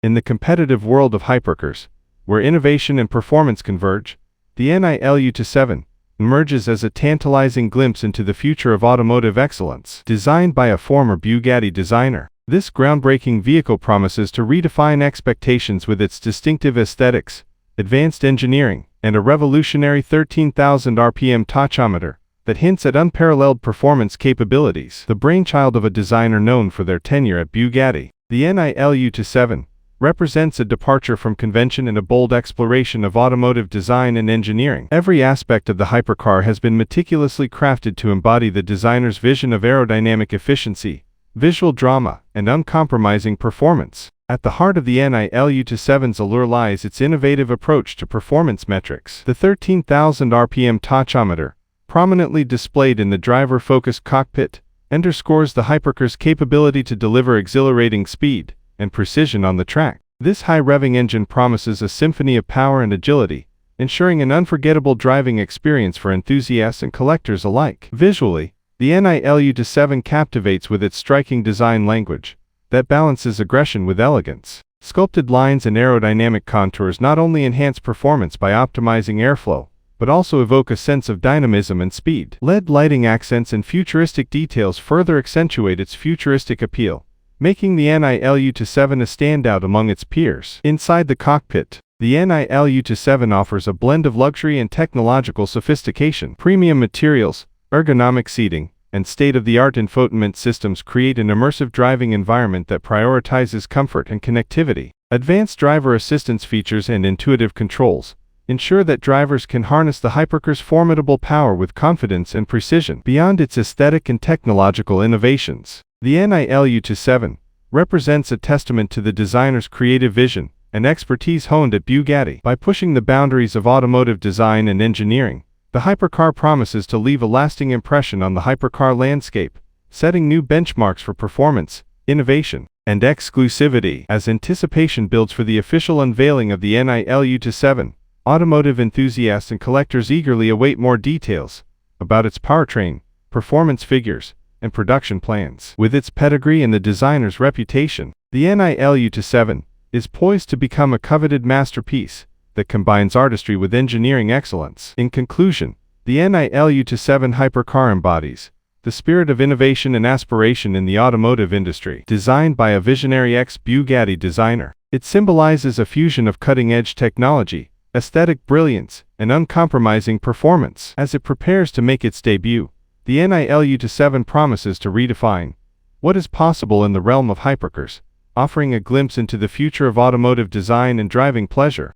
In the competitive world of hypercars, where innovation and performance converge, the NILU27 emerges as a tantalizing glimpse into the future of automotive excellence. Designed by a former Bugatti designer, this groundbreaking vehicle promises to redefine expectations with its distinctive aesthetics, advanced engineering, and a revolutionary 13,000 RPM tachometer that hints at unparalleled performance capabilities. The brainchild of a designer known for their tenure at Bugatti, the NILU27 represents a departure from convention and a bold exploration of automotive design and engineering. Every aspect of the hypercar has been meticulously crafted to embody the designer's vision of aerodynamic efficiency, visual drama, and uncompromising performance. At the heart of the NILU27's allure lies its innovative approach to performance metrics. The 13,000 RPM tachometer, prominently displayed in the driver-focused cockpit, underscores the hypercar's capability to deliver exhilarating speed and precision on the track. This high-revving engine promises a symphony of power and agility, ensuring an unforgettable driving experience for enthusiasts and collectors alike. Visually, the NILU27 captivates with its striking design language that balances aggression with elegance. Sculpted lines and aerodynamic contours not only enhance performance by optimizing airflow, but also evoke a sense of dynamism and speed. LED lighting accents and futuristic details further accentuate its futuristic appeal, making the NILU27 a standout among its peers. Inside the cockpit, the NILU27 offers a blend of luxury and technological sophistication. Premium materials, ergonomic seating, and state-of-the-art infotainment systems create an immersive driving environment that prioritizes comfort and connectivity. Advanced driver assistance features and intuitive controls ensure that drivers can harness the hypercar's formidable power with confidence and precision. Beyond its aesthetic and technological innovations, the NILU27 represents a testament to the designer's creative vision and expertise honed at Bugatti. By pushing the boundaries of automotive design and engineering, the hypercar promises to leave a lasting impression on the hypercar landscape, setting new benchmarks for performance, innovation, and exclusivity. As anticipation builds for the official unveiling of the NILU27, automotive enthusiasts and collectors eagerly await more details about its powertrain, performance figures, and production plans. With its pedigree and the designer's reputation, the NILU27 is poised to become a coveted masterpiece that combines artistry with engineering excellence. In conclusion, the NILU27 Hypercar embodies the spirit of innovation and aspiration in the automotive industry. Designed by a visionary ex-Bugatti designer, it symbolizes a fusion of cutting-edge technology, aesthetic brilliance, and uncompromising performance. As it prepares to make its debut, the NILU27 promises to redefine what is possible in the realm of hypercars, offering a glimpse into the future of automotive design and driving pleasure.